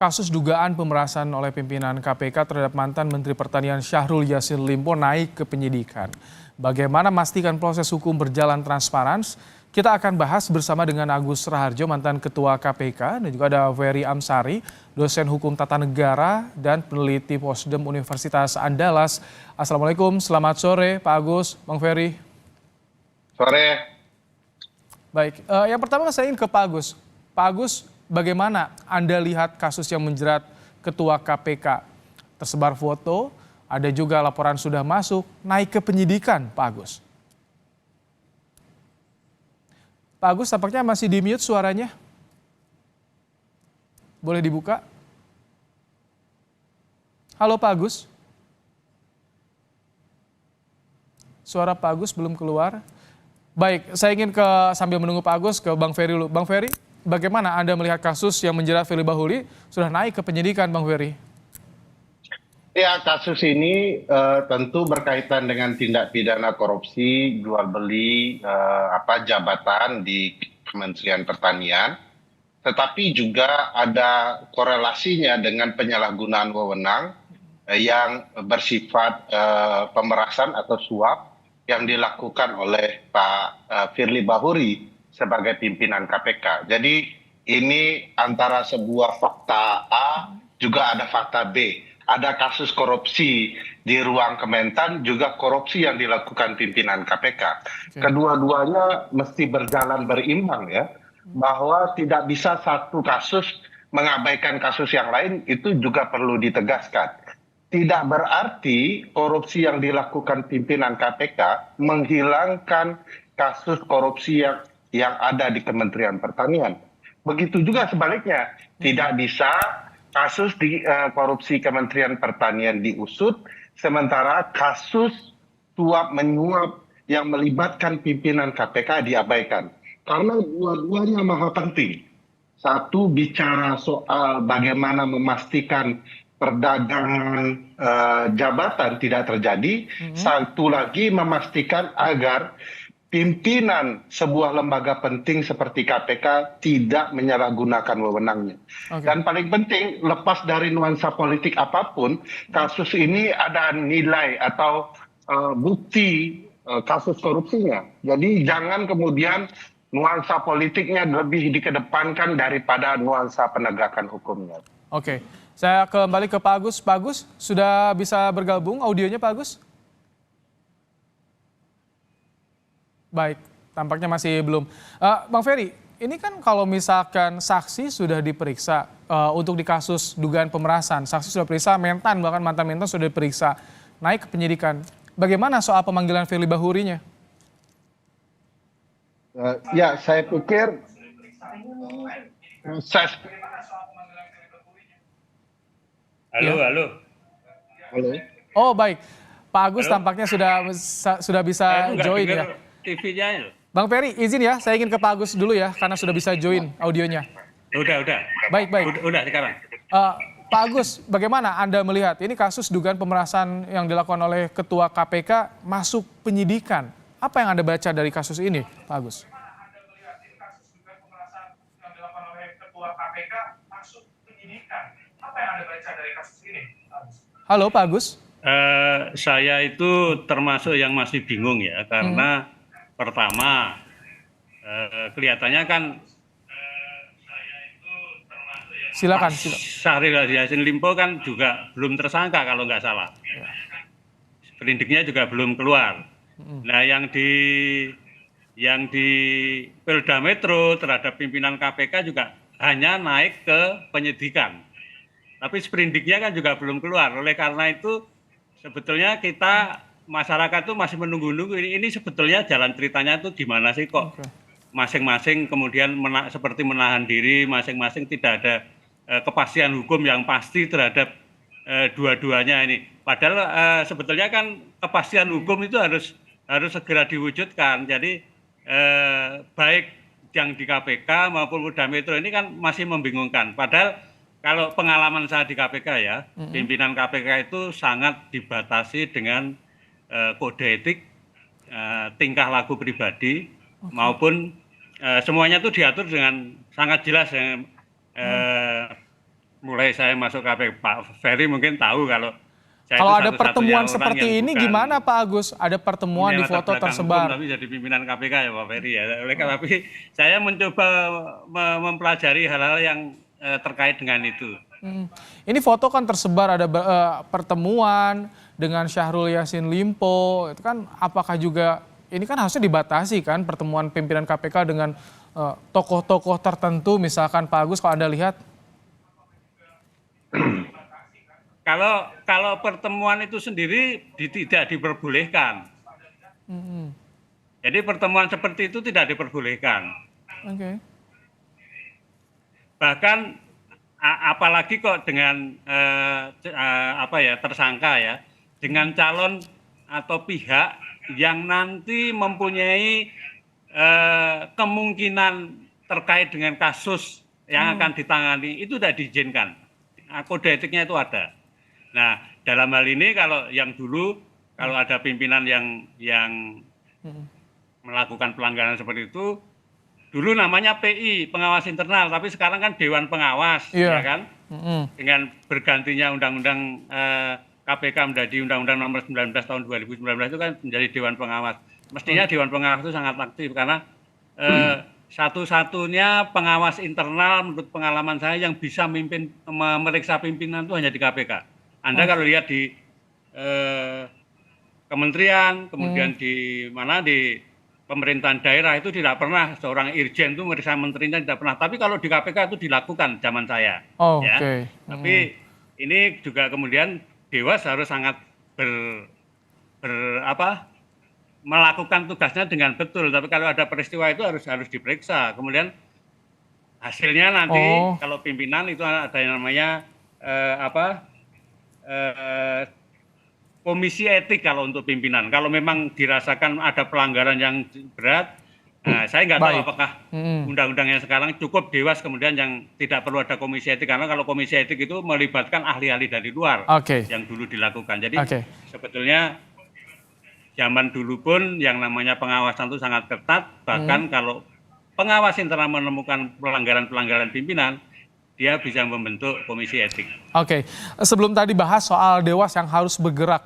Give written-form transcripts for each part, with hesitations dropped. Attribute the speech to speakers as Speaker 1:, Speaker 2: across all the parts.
Speaker 1: Kasus dugaan pemerasan oleh pimpinan KPK terhadap mantan Menteri Pertanian Syahrul Yassin Limpo naik ke penyidikan. Bagaimana memastikan proses hukum berjalan transparan? Kita akan bahas bersama dengan Agus Raharjo, mantan Ketua KPK, dan juga ada Ferry Amsari, dosen hukum tata negara dan peneliti Posdem Universitas Andalas. Assalamualaikum, selamat sore Pak Agus, Bang Ferry.
Speaker 2: Sore.
Speaker 1: Baik, yang pertama saya ingin ke Pak Agus. Pak Agus, bagaimana Anda lihat kasus yang menjerat Ketua KPK? Tersebar foto, ada juga laporan sudah masuk, naik ke penyidikan, Pak Agus. Pak Agus, tampaknya masih di-mute suaranya. Boleh dibuka? Halo Pak Agus. Suara Pak Agus belum keluar. Baik, saya ingin sambil menunggu Pak Agus ke Bang Ferry dulu. Bang Ferry, bagaimana Anda melihat kasus yang menjerat Firly Bahuri sudah naik ke penyidikan, Bang Ferry?
Speaker 2: Ya, kasus ini tentu berkaitan dengan tindak pidana korupsi, jual beli jabatan di Kementerian Pertanian, tetapi juga ada korelasinya dengan penyalahgunaan wewenang yang bersifat pemerasan atau suap yang dilakukan oleh Pak Firly Bahuri sebagai pimpinan KPK. Jadi ini antara sebuah fakta A juga ada fakta B. Ada kasus korupsi di ruang Kementan, juga korupsi yang dilakukan pimpinan KPK. Kedua-duanya mesti berjalan berimbang ya, bahwa tidak bisa satu kasus mengabaikan kasus yang lain, itu juga perlu ditegaskan. Tidak berarti korupsi yang dilakukan pimpinan KPK menghilangkan kasus korupsi yang ada di Kementerian Pertanian. Begitu juga sebaliknya, tidak bisa kasus di korupsi Kementerian Pertanian diusut, sementara kasus suap menyuap yang melibatkan pimpinan KPK diabaikan. Karena dua-duanya maha penting. Satu, bicara soal bagaimana memastikan perdagangan jabatan tidak terjadi. Satu lagi, memastikan agar pimpinan sebuah lembaga penting seperti KPK tidak menyalahgunakan wewenangnya. Dan paling penting, lepas dari nuansa politik apapun, kasus ini ada nilai atau bukti kasus korupsinya. Jadi jangan kemudian nuansa politiknya lebih dikedepankan daripada nuansa penegakan hukumnya.
Speaker 1: Oke, saya kembali ke Pak Agus. Pak Agus, sudah bisa bergabung audionya Pak Agus? Baik, tampaknya masih belum. Bang Ferry, ini kan kalau misalkan saksi sudah diperiksa untuk di kasus dugaan pemerasan, saksi sudah periksa, mentan, bahkan mantan mentan sudah diperiksa, naik ke penyidikan. Bagaimana soal pemanggilan Firly Bahurinya?
Speaker 2: Ya, saya pikir proses.
Speaker 1: Halo.
Speaker 2: Halo.
Speaker 1: Oh baik, Pak Agus tampaknya sudah bisa join ya.
Speaker 3: TV-nya.
Speaker 1: Bang Ferry, izin ya, saya ingin ke Pak Agus dulu ya, karena sudah bisa join audionya.
Speaker 3: Udah.
Speaker 1: Baik.
Speaker 3: Udah sekarang.
Speaker 1: Pak Agus, bagaimana Anda melihat ini kasus dugaan pemerasan yang dilakukan oleh Ketua KPK masuk penyidikan? Apa yang Anda baca dari kasus ini, Pak Agus? Halo, Pak Agus.
Speaker 3: Saya itu termasuk yang masih bingung ya, karena pertama kelihatannya kan
Speaker 1: Silakan.
Speaker 3: Syahrul Yassin Limpo kan juga belum tersangka kalau nggak salah. Sprindiknya juga belum keluar. Nah, yang di Polda Metro terhadap pimpinan KPK juga hanya naik ke penyidikan. Tapi sprindiknya kan juga belum keluar. Oleh karena itu sebetulnya kita masyarakat itu masih menunggu-nunggu ini sebetulnya jalan ceritanya itu gimana sih kok masing-masing kemudian seperti menahan diri, masing-masing tidak ada kepastian hukum yang pasti terhadap dua-duanya ini. Padahal sebetulnya kan kepastian hukum itu harus segera diwujudkan. Jadi baik yang di KPK maupun Polda Metro ini kan masih membingungkan. Padahal kalau pengalaman saya di KPK ya, pimpinan KPK itu sangat dibatasi dengan kode etik, tingkah laku pribadi, maupun semuanya itu diatur dengan sangat jelas. mulai saya masuk KPK, Pak Ferry mungkin tahu kalau saya
Speaker 1: Kalau
Speaker 3: itu
Speaker 1: ada
Speaker 3: satu-satunya
Speaker 1: pertemuan
Speaker 3: orang
Speaker 1: seperti
Speaker 3: yang
Speaker 1: ini
Speaker 3: bukan
Speaker 1: gimana Pak Agus? Ada pertemuan
Speaker 3: punya
Speaker 1: di
Speaker 3: latar
Speaker 1: foto
Speaker 3: belakang hukum
Speaker 1: tersebar.
Speaker 3: tapi jadi pimpinan KPK ya Pak Ferry ya. Tapi saya mencoba mempelajari hal-hal yang terkait dengan itu.
Speaker 1: Ini foto kan tersebar ada pertemuan dengan Syahrul Yassin Limpo. Itu kan apakah juga ini kan harusnya dibatasi kan pertemuan pimpinan KPK dengan tokoh-tokoh tertentu misalkan Pak Agus kalau Anda lihat.
Speaker 3: Kalau pertemuan itu sendiri tidak diperbolehkan. Jadi pertemuan seperti itu tidak diperbolehkan.
Speaker 1: Oke.
Speaker 3: Bahkan apalagi kok dengan tersangka ya, dengan calon atau pihak yang nanti mempunyai kemungkinan terkait dengan kasus yang akan ditangani itu tidak diizinkan. Kode etiknya itu ada. Nah, dalam hal ini kalau yang dulu kalau ada pimpinan yang melakukan pelanggaran seperti itu, dulu namanya PI, pengawas internal, tapi sekarang kan Dewan Pengawas, ya kan? Dengan bergantinya Undang-Undang KPK menjadi Undang-Undang Nomor 19 Tahun 2019 itu kan menjadi Dewan Pengawas. Mestinya Dewan Pengawas itu sangat aktif karena satu-satunya pengawas internal menurut pengalaman saya yang bisa memeriksa pimpinan itu hanya di KPK. Anda kalau lihat di kementerian, kemudian di pemerintahan daerah itu tidak pernah seorang irjen itu memeriksa menterinya tidak pernah. Tapi kalau di KPK itu dilakukan zaman saya. Ya. Tapi ini juga kemudian Dewas harus sangat melakukan tugasnya dengan betul. Tapi kalau ada peristiwa itu harus diperiksa. Kemudian hasilnya nanti kalau pimpinan itu ada yang namanya komisi etik kalau untuk pimpinan. Kalau memang dirasakan ada pelanggaran yang berat, saya nggak tahu apakah undang-undang yang sekarang cukup Dewas kemudian yang tidak perlu ada komisi etik. Karena kalau komisi etik itu melibatkan ahli-ahli dari luar yang dulu dilakukan. Jadi sebetulnya zaman dulu pun yang namanya pengawasan itu sangat ketat. Bahkan kalau pengawas internal menemukan pelanggaran-pelanggaran pimpinan, dia bisa membentuk komisi etik.
Speaker 1: Sebelum tadi bahas soal Dewas yang harus bergerak,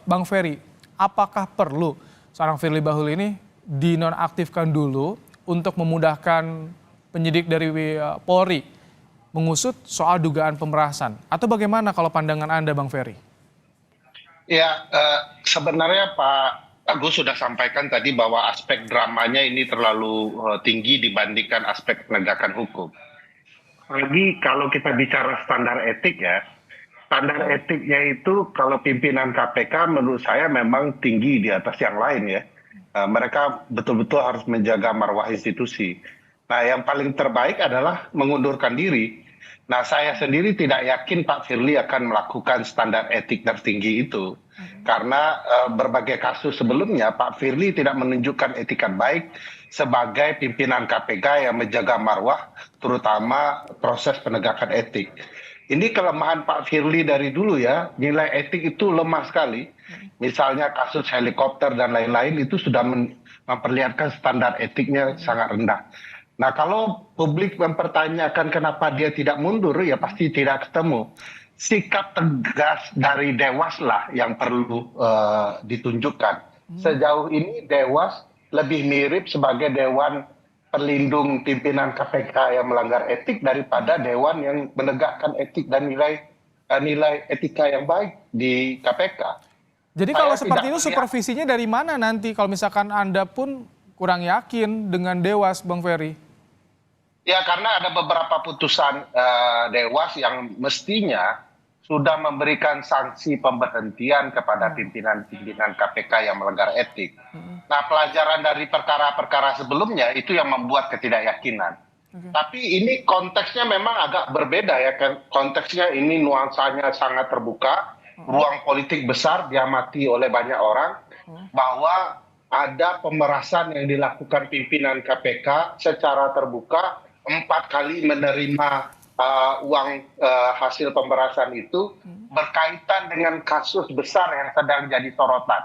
Speaker 1: Bang Ferry, apakah perlu seorang Firly Bahuri ini dinonaktifkan dulu untuk memudahkan penyidik dari Polri mengusut soal dugaan pemerasan? Atau bagaimana kalau pandangan Anda, Bang Ferry?
Speaker 2: Ya, sebenarnya Pak Agus sudah sampaikan tadi bahwa aspek dramanya ini terlalu tinggi dibandingkan aspek penegakan hukum. Lagi kalau kita bicara standar etik ya, standar etiknya itu kalau pimpinan KPK menurut saya memang tinggi di atas yang lain ya. Mereka betul-betul harus menjaga marwah institusi. Nah yang paling terbaik adalah mengundurkan diri. Nah saya sendiri tidak yakin Pak Firly akan melakukan standar etik tertinggi itu. Karena berbagai kasus sebelumnya Pak Firly tidak menunjukkan etika baik sebagai pimpinan KPK yang menjaga marwah, terutama proses penegakan etik. Ini kelemahan Pak Firly dari dulu ya, nilai etik itu lemah sekali. Misalnya kasus helikopter dan lain-lain itu sudah memperlihatkan standar etiknya sangat rendah. Nah kalau publik mempertanyakan kenapa dia tidak mundur, ya pasti tidak ketemu. Sikap tegas dari Dewas lah yang perlu ditunjukkan. Sejauh ini Dewas lebih mirip sebagai Dewan Perlindung Pimpinan KPK yang melanggar etik daripada Dewan yang menegakkan etik dan nilai etika yang baik di KPK.
Speaker 1: Jadi kalau seperti itu supervisinya dari mana nanti kalau misalkan Anda pun kurang yakin dengan Dewas, Bang Ferry?
Speaker 2: Ya karena ada beberapa putusan Dewas yang mestinya sudah memberikan sanksi pemberhentian kepada pimpinan-pimpinan KPK yang melanggar etik. Nah pelajaran dari perkara-perkara sebelumnya itu yang membuat ketidakyakinan. Tapi ini konteksnya memang agak berbeda ya. Konteksnya ini nuansanya sangat terbuka. Ruang politik besar diamati oleh banyak orang. Bahwa ada pemerasan yang dilakukan pimpinan KPK secara terbuka. 4 kali menerima uang hasil pemerasan itu berkaitan dengan kasus besar yang sedang jadi sorotan.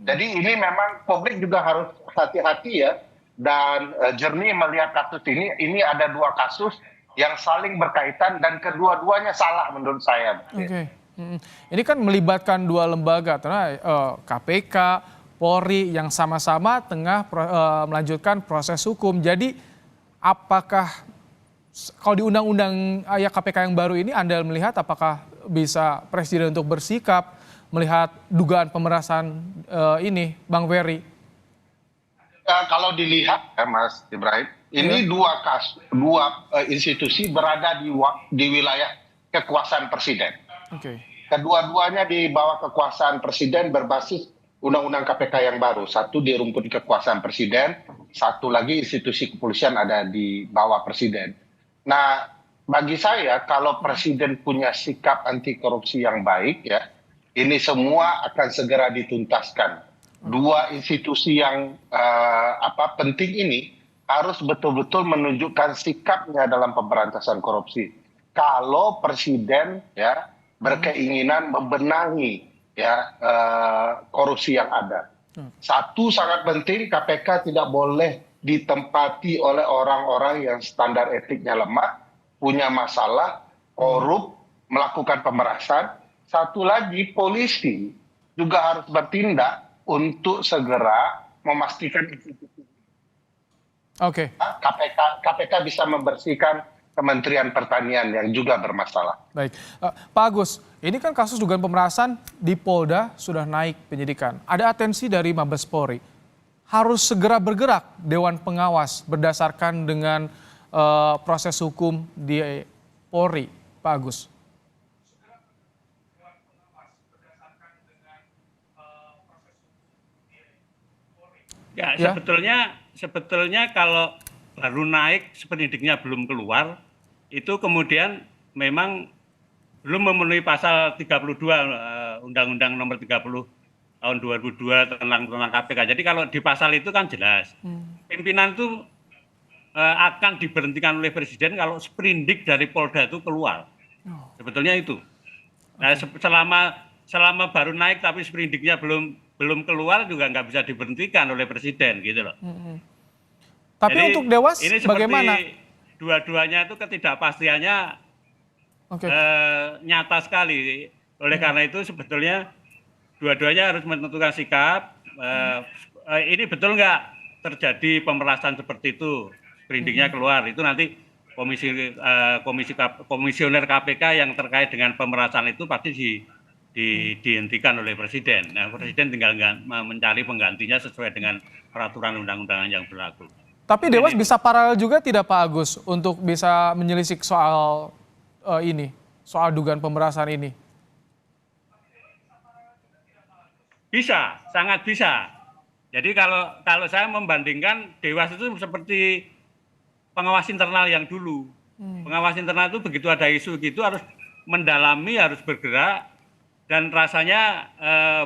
Speaker 2: Jadi ini memang publik juga harus hati-hati ya dan jernih melihat kasus ini. Ini ada 2 kasus yang saling berkaitan dan kedua-duanya salah menurut saya.
Speaker 1: Oke. Ini kan melibatkan dua lembaga, KPK, Polri yang sama-sama tengah melanjutkan proses hukum. Jadi apakah kalau di undang-undang ya KPK yang baru ini Anda melihat apakah bisa Presiden untuk bersikap melihat dugaan pemerasan ini, Bang Ferry?
Speaker 2: Kalau dilihat, Mas Ibrahim, ini dua institusi berada di wilayah kekuasaan Presiden.
Speaker 1: Oke.
Speaker 2: Kedua-duanya di bawah kekuasaan Presiden berbasis Undang-Undang KPK yang baru. Satu di rumpun kekuasaan Presiden, satu lagi institusi kepolisian ada di bawah Presiden. Nah, bagi saya kalau Presiden punya sikap anti korupsi yang baik, ya, ini semua akan segera dituntaskan. Dua institusi yang penting ini harus betul-betul menunjukkan sikapnya dalam pemberantasan korupsi. Kalau Presiden ya berkeinginan membenahi ya korupsi yang ada. Satu sangat penting, KPK tidak boleh ditempati oleh orang-orang yang standar etiknya lemah, punya masalah, korup, melakukan pemerasan. Satu lagi, polisi juga harus bertindak untuk segera memastikan institusi.
Speaker 1: Oke.
Speaker 2: KPK bisa membersihkan Kementerian Pertanian yang juga bermasalah.
Speaker 1: Baik, Pak Agus, ini kan kasus dugaan pemerasan di Polda sudah naik penyidikan. Ada atensi dari Mabes Polri. Harus segera bergerak Dewan Pengawas berdasarkan dengan proses hukum di Polri, Pak Agus.
Speaker 3: Ya,
Speaker 1: Ya.
Speaker 3: sebetulnya kalau baru naik sependidiknya belum keluar, itu kemudian memang belum memenuhi pasal 32 Undang-Undang nomor 30 tahun 2002 tentang KPK. Jadi kalau di pasal itu kan jelas, pimpinan itu akan diberhentikan oleh Presiden kalau sprindik dari Polda itu keluar. Sebetulnya itu. Nah, selama baru naik tapi sprindiknya belum keluar juga nggak bisa diberhentikan oleh Presiden gitu loh.
Speaker 1: Tapi
Speaker 3: Jadi,
Speaker 1: untuk Dewas
Speaker 3: ini
Speaker 1: bagaimana?
Speaker 3: Dua-duanya itu ketidakpastiannya nyata sekali. Oleh karena itu sebetulnya dua-duanya harus menentukan sikap. Ini betul nggak terjadi pemerasan seperti itu, sprindiknya keluar. Itu nanti komisioner KPK yang terkait dengan pemerasan itu pasti dihentikan oleh Presiden. Nah, Presiden tinggal mencari penggantinya sesuai dengan peraturan undang-undangan yang berlaku.
Speaker 1: Tapi Dewas bisa paralel juga tidak Pak Agus untuk bisa menyelisik soal soal dugaan pemerasan ini?
Speaker 3: Bisa, sangat bisa. Jadi kalau saya membandingkan Dewas itu seperti pengawas internal yang dulu. Pengawas internal itu begitu ada isu gitu harus mendalami, harus bergerak, dan rasanya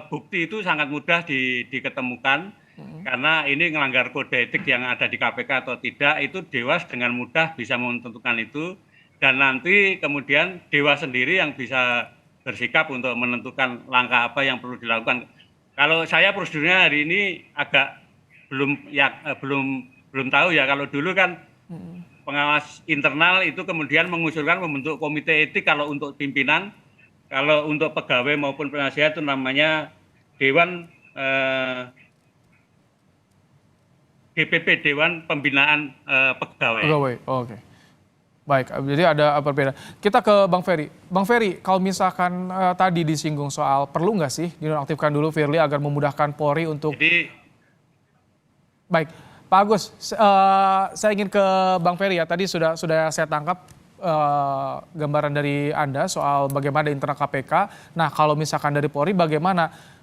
Speaker 3: bukti itu sangat mudah diketemukan. Karena ini melanggar kode etik yang ada di KPK atau tidak, itu Dewas dengan mudah bisa menentukan itu, dan nanti kemudian Dewas sendiri yang bisa bersikap untuk menentukan langkah apa yang perlu dilakukan. Kalau saya prosedurnya hari ini agak belum tahu ya. Kalau dulu kan pengawas internal itu kemudian mengusulkan membentuk komite etik kalau untuk pimpinan, kalau untuk pegawai maupun penasihat itu namanya Dewan DPP, Dewan Pembinaan Pegawai.
Speaker 1: Oke. Baik, jadi ada perbedaan. Kita ke Bang Ferry. Bang Ferry, kalau misalkan tadi disinggung soal perlu nggak sih dinonaktifkan dulu Firly agar memudahkan Polri untuk... Baik, Pak Agus, saya ingin ke Bang Ferry ya. Tadi sudah saya tangkap gambaran dari Anda soal bagaimana di internal KPK. Nah, kalau misalkan dari Polri bagaimana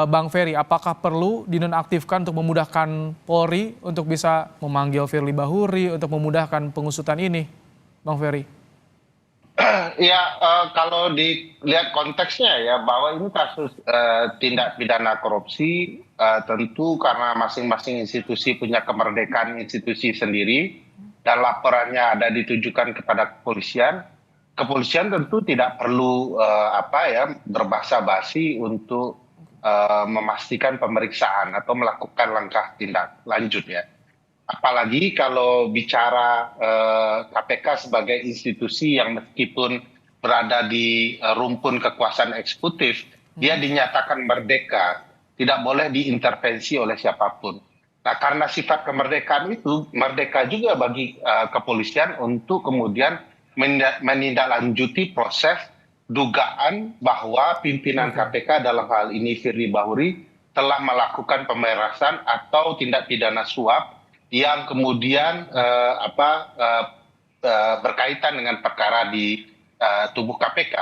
Speaker 1: Bang Ferry, apakah perlu dinonaktifkan untuk memudahkan Polri untuk bisa memanggil Firly Bahuri untuk memudahkan pengusutan ini, Bang Ferry?
Speaker 2: Ya, kalau dilihat konteksnya ya bahwa ini kasus tindak pidana korupsi, tentu karena masing-masing institusi punya kemerdekaan institusi sendiri dan laporannya ada ditujukan kepada kepolisian. Kepolisian tentu tidak perlu berbahasa basi untuk memastikan pemeriksaan atau melakukan langkah tindak lanjut ya. Apalagi kalau bicara KPK sebagai institusi yang meskipun berada di rumpun kekuasaan eksekutif, dia dinyatakan merdeka, tidak boleh diintervensi oleh siapapun. Nah, karena sifat kemerdekaan itu, merdeka juga bagi kepolisian untuk kemudian menindaklanjuti proses dugaan bahwa pimpinan KPK dalam hal ini Firly Bahuri telah melakukan pemerasan atau tindak pidana suap yang kemudian berkaitan dengan perkara di tubuh KPK.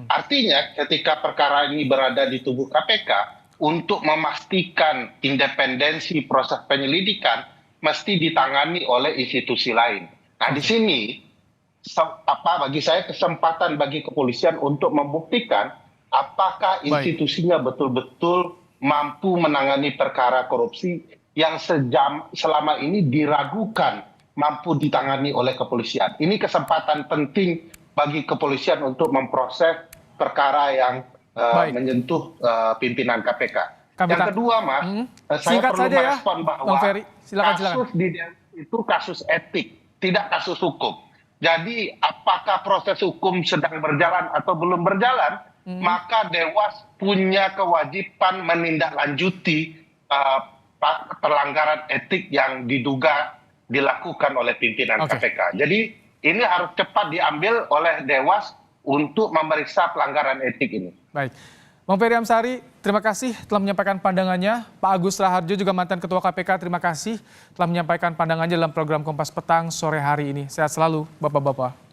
Speaker 2: Artinya ketika perkara ini berada di tubuh KPK, untuk memastikan independensi proses penyelidikan mesti ditangani oleh institusi lain. Nah, di sini bagi saya kesempatan bagi kepolisian untuk membuktikan apakah institusinya betul-betul mampu menangani perkara korupsi yang selama ini diragukan mampu ditangani oleh kepolisian. Ini kesempatan penting bagi kepolisian untuk memproses perkara yang menyentuh pimpinan KPK. Yang kedua, Mas, saya perlu merespon bahwa kasus di itu kasus etik, tidak kasus hukum. Jadi apakah proses hukum sedang berjalan atau belum berjalan, maka Dewas punya kewajiban menindaklanjuti pelanggaran etik yang diduga dilakukan oleh pimpinan KPK. Jadi ini harus cepat diambil oleh Dewas untuk memeriksa pelanggaran etik ini.
Speaker 1: Baik. Bang Ferry Amsari, terima kasih telah menyampaikan pandangannya. Pak Agus Raharjo juga mantan Ketua KPK, terima kasih telah menyampaikan pandangannya dalam program Kompas Petang sore hari ini. Sehat selalu, Bapak-Bapak.